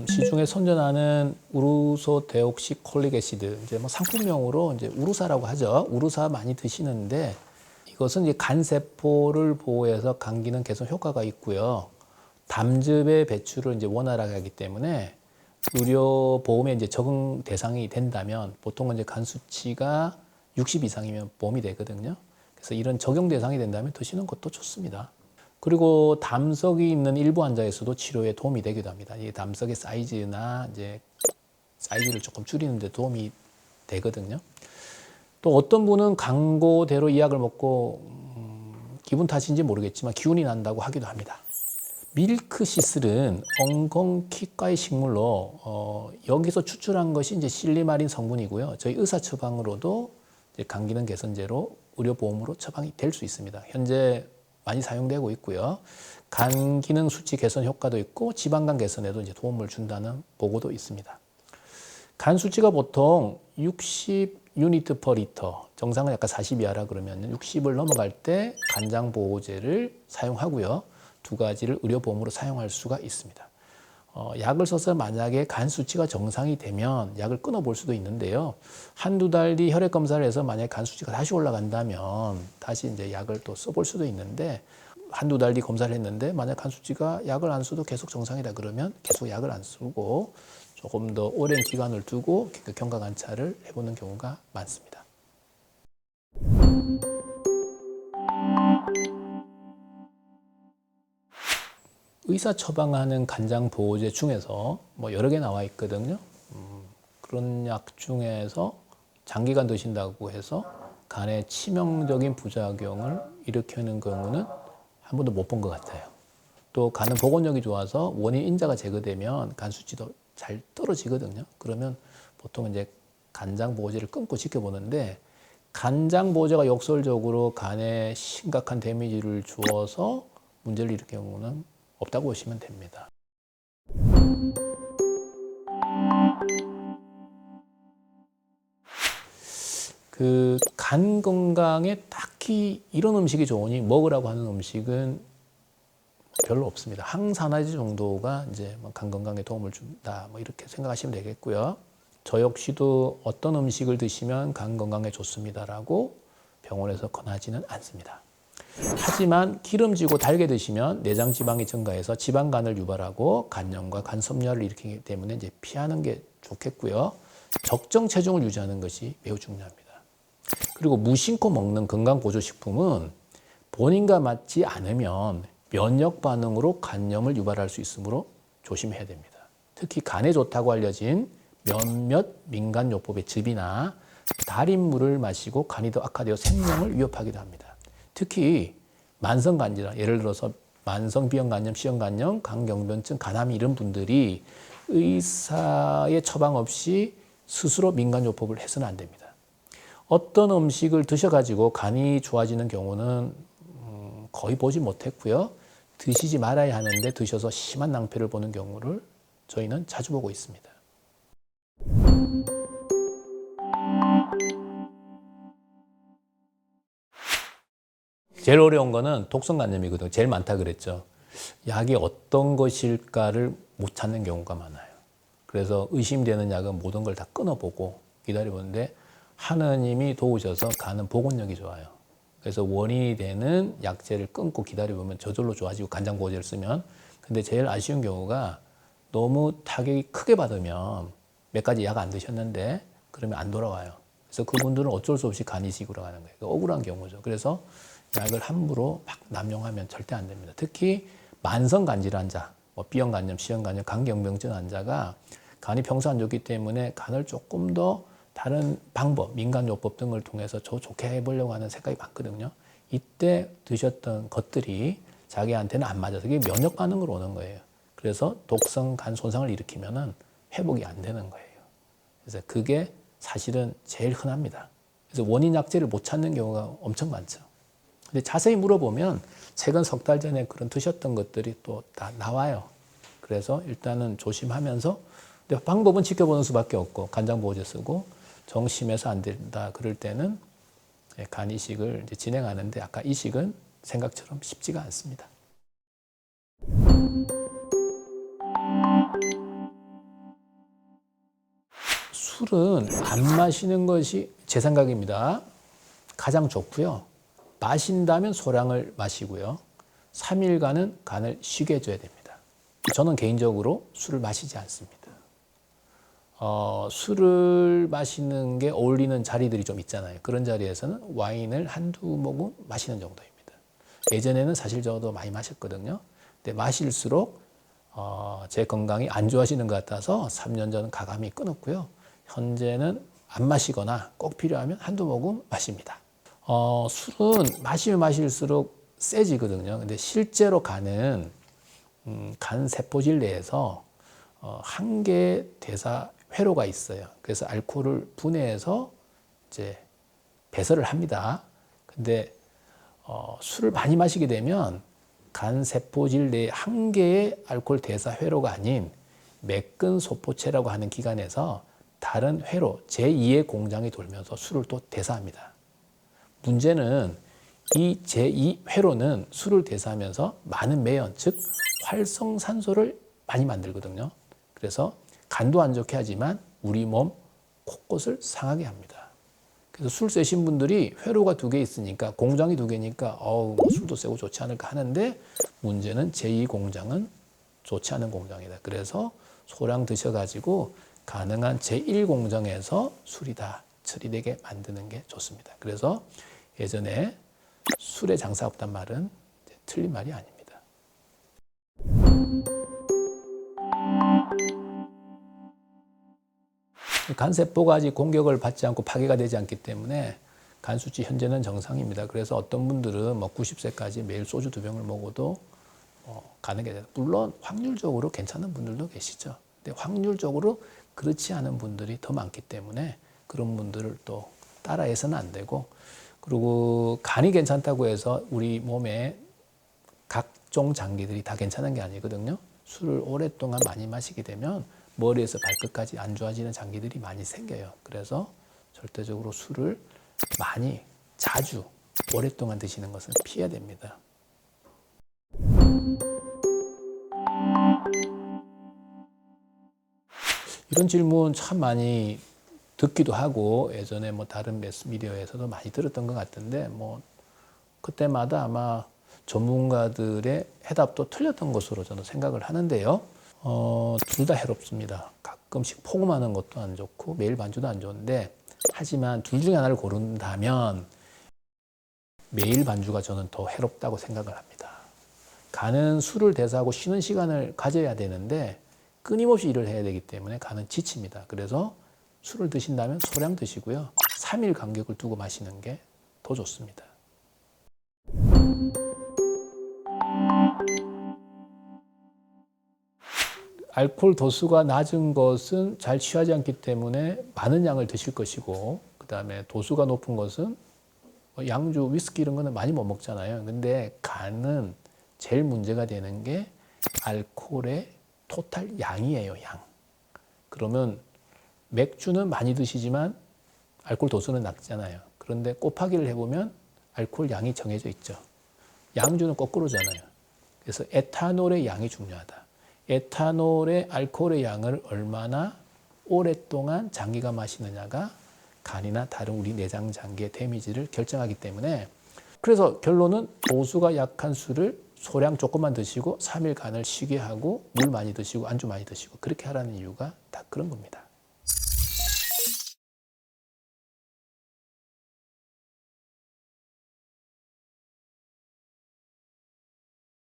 시중에 선전하는 우루소 데옥시 콜릭 애시드, 이제 뭐 상품명으로 이제 우루사라고 하죠. 우루사 많이 드시는데 이것은 이제 간 세포를 보호해서 간 기능 개선 효과가 있고요. 담즙의 배출을 이제 원활하게 하기 때문에 의료 보험에 이제 적응 대상이 된다면 보통은 이제 간 수치가 60 이상이면 보험이 되거든요. 그래서 이런 적용 대상이 된다면 드시는 것도 좋습니다. 그리고 담석이 있는 일부 환자에서도 치료에 도움이 되기도 합니다. 이 담석의 사이즈나 이제 사이즈를 조금 줄이는 데 도움이 되거든요. 또 어떤 분은 광고대로 이 약을 먹고 기분 탓인지 모르겠지만 기운이 난다고 하기도 합니다. 밀크시슬은 엉겅퀴과의 식물로 여기서 추출한 것이 이제 실리마린 성분이고요. 저희 의사 처방으로도 이제 간 기능 개선제로 의료보험으로 처방이 될 수 있습니다. 현재 많이 사용되고 있고요. 간 기능 수치 개선 효과도 있고 지방간 개선에도 이제 도움을 준다는 보고도 있습니다. 간 수치가 보통 60 유니트 퍼 리터, 정상은 약간 40 이하라 그러면 60을 넘어갈 때 간장 보호제를 사용하고요. 두 가지를 의료보험으로 사용할 수가 있습니다. 약을 써서 만약에 간 수치가 정상이 되면 약을 끊어볼 수도 있는데요. 한두 달 뒤 혈액 검사를 해서 만약에 간 수치가 다시 올라간다면 다시 이제 약을 또 써볼 수도 있는데 한두 달 뒤 검사를 했는데 만약 간 수치가 약을 안 써도 계속 정상이다 그러면 계속 약을 안 쓰고 조금 더 오랜 기간을 두고 경과 관찰을 해보는 경우가 많습니다. 의사 처방하는 간장 보호제 중에서 뭐 여러 개 나와 있거든요. 그런 약 중에서 장기간 드신다고 해서 간에 치명적인 부작용을 일으키는 경우는 한 번도 못 본 것 같아요. 또 간은 복원력이 좋아서 원인 인자가 제거되면 간 수치도 잘 떨어지거든요. 그러면 보통 이제 간장 보호제를 끊고 지켜보는데 간장 보호제가 역설적으로 간에 심각한 데미지를 주어서 문제를 일으키는 경우는 없다고 보시면 됩니다. 그 간 건강에 딱히 이런 음식이 좋으니 먹으라고 하는 음식은 별로 없습니다. 항산화제 정도가 이제 간 건강에 도움을 준다, 뭐 이렇게 생각하시면 되겠고요. 저 역시도 어떤 음식을 드시면 간 건강에 좋습니다라고 병원에서 권하지는 않습니다. 하지만 기름지고 달게 드시면 내장 지방이 증가해서 지방간을 유발하고 간염과 간섭열을 일으키기 때문에 이제 피하는 게 좋겠고요. 적정 체중을 유지하는 것이 매우 중요합니다. 그리고 무심코 먹는 건강보조식품은 본인과 맞지 않으면 면역 반응으로 간염을 유발할 수 있으므로 조심해야 됩니다. 특히 간에 좋다고 알려진 몇몇 민간요법의 즙이나 달인 물을 마시고 간이 더 악화되어 생명을 위협하기도 합니다. 특히 만성간질환, 예를 들어서 만성비형간염, C형간염, 간경변증, 간암 이런 분들이 의사의 처방 없이 스스로 민간요법을 해서는 안 됩니다. 어떤 음식을 드셔가지고 간이 좋아지는 경우는 거의 보지 못했고요. 드시지 말아야 하는데 드셔서 심한 낭패를 보는 경우를 저희는 자주 보고 있습니다. 제일 어려운 거는 독성 간염이거든요. 제일 많다 그랬죠. 약이 어떤 것일까를 못 찾는 경우가 많아요. 그래서 의심되는 약은 모든 걸 다 끊어보고 기다려보는데 하느님이 도우셔서 간은 복원력이 좋아요. 그래서 원인이 되는 약제를 끊고 기다려보면 저절로 좋아지고 간장 보호제를 쓰면. 근데 제일 아쉬운 경우가 너무 타격이 크게 받으면 몇 가지 약 안 드셨는데 그러면 안 돌아와요. 그래서 그분들은 어쩔 수 없이 간이식으로 가는 거예요. 억울한 경우죠. 그래서 약을 함부로 막 남용하면 절대 안 됩니다. 특히 만성간질 환자, 뭐 B형간염, C형간염, 간경병증 환자가 간이 평소 안 좋기 때문에 간을 조금 더 다른 방법, 민간요법 등을 통해서 좋게 해보려고 하는 생각이 많거든요. 이때 드셨던 것들이 자기한테는 안 맞아서 그게 면역 반응으로 오는 거예요. 그래서 독성 간 손상을 일으키면은 회복이 안 되는 거예요. 그래서 그게 사실은 제일 흔합니다. 그래서 원인 약제를 못 찾는 경우가 엄청 많죠. 근데 자세히 물어보면 최근 석 달 전에 그런 드셨던 것들이 또 다 나와요. 그래서 일단은 조심하면서, 근데 방법은 지켜보는 수밖에 없고, 간장보호제 쓰고, 정심해서 안 된다 그럴 때는 간 이식을 이제 진행하는데, 아까 이식은 생각처럼 쉽지가 않습니다. 술은 안 마시는 것이 제 생각입니다. 가장 좋고요. 마신다면 소량을 마시고요. 3일간은 간을 쉬게 해줘야 됩니다. 저는 개인적으로 술을 마시지 않습니다. 술을 마시는 게 어울리는 자리들이 좀 있잖아요. 그런 자리에서는 와인을 한두 모금 마시는 정도입니다. 예전에는 사실 저도 많이 마셨거든요. 근데 마실수록 제 건강이 안 좋아지는 것 같아서 3년 전 가감히 끊었고요. 현재는 안 마시거나 꼭 필요하면 한두 모금 마십니다. 술은 마시면 마실수록 세지거든요. 근데 실제로 간은 간 세포질 내에서 한 개의 대사 회로가 있어요. 그래서 알코올을 분해해서 이제 배설을 합니다. 근데 술을 많이 마시게 되면 간 세포질 내에 한 개의 알코올 대사 회로가 아닌 매끈 소포체라고 하는 기관에서 다른 회로, 제2의 공장이 돌면서 술을 또 대사합니다. 문제는 이 제2회로는 술을 대사하면서 많은 매연, 즉 활성산소를 많이 만들거든요. 그래서 간도 안 좋게 하지만 우리 몸 곳곳을 상하게 합니다. 그래서 술 세신 분들이 회로가 2개 있으니까, 공장이 2개니까 뭐 술도 세고 좋지 않을까 하는데, 문제는 제2공장은 좋지 않은 공장이다. 그래서 소량 드셔가지고 가능한 제1공장에서 술이 다 처리되게 만드는 게 좋습니다. 그래서 예전에 술에 장사 없단 말은 틀린 말이 아닙니다. 간세포가 아직 공격을 받지 않고 파괴가 되지 않기 때문에 간 수치 현재는 정상입니다. 그래서 어떤 분들은 90세까지 매일 소주 2병을 먹어도 가능하게 돼요. 물론 확률적으로 괜찮은 분들도 계시죠. 근데 확률적으로 그렇지 않은 분들이 더 많기 때문에 그런 분들을 또 따라해서는 안 되고, 그리고 간이 괜찮다고 해서 우리 몸에 각종 장기들이 다 괜찮은 게 아니거든요. 술을 오랫동안 많이 마시게 되면 머리에서 발끝까지 안 좋아지는 장기들이 많이 생겨요. 그래서 절대적으로 술을 많이, 자주, 오랫동안 드시는 것은 피해야 됩니다. 이런 질문 참 많이 듣기도 하고, 예전에 다른 매스미디어에서도 많이 들었던 것 같은데, 그때마다 아마 전문가들의 해답도 틀렸던 것으로 저는 생각을 하는데요. 둘 다 해롭습니다. 가끔씩 포금하는 것도 안 좋고 매일 반주도 안 좋은데, 하지만 둘 중에 하나를 고른다면 매일 반주가 저는 더 해롭다고 생각을 합니다. 간은 술을 대사하고 쉬는 시간을 가져야 되는데 끊임없이 일을 해야 되기 때문에 간은 지칩니다. 그래서 술을 드신다면 소량 드시고요. 3일 간격을 두고 마시는 게 더 좋습니다. 알코올 도수가 낮은 것은 잘 취하지 않기 때문에 많은 양을 드실 것이고, 그 다음에 도수가 높은 것은 양주, 위스키 이런 거는 많이 못 먹잖아요. 근데 간은 제일 문제가 되는 게 알코올의 토탈 양이에요, 양. 그러면 맥주는 많이 드시지만 알코올 도수는 낮잖아요. 그런데 곱하기를 해보면 알코올 양이 정해져 있죠. 양주는 거꾸로잖아요. 그래서 에탄올의 양이 중요하다. 에탄올의 알코올의 양을 얼마나 오랫동안 장기가 마시느냐가 간이나 다른 우리 내장 장기의 데미지를 결정하기 때문에, 그래서 결론은 도수가 약한 술을 소량 조금만 드시고 3일 간을 쉬게 하고 물 많이 드시고 안주 많이 드시고 그렇게 하라는 이유가 다 그런 겁니다.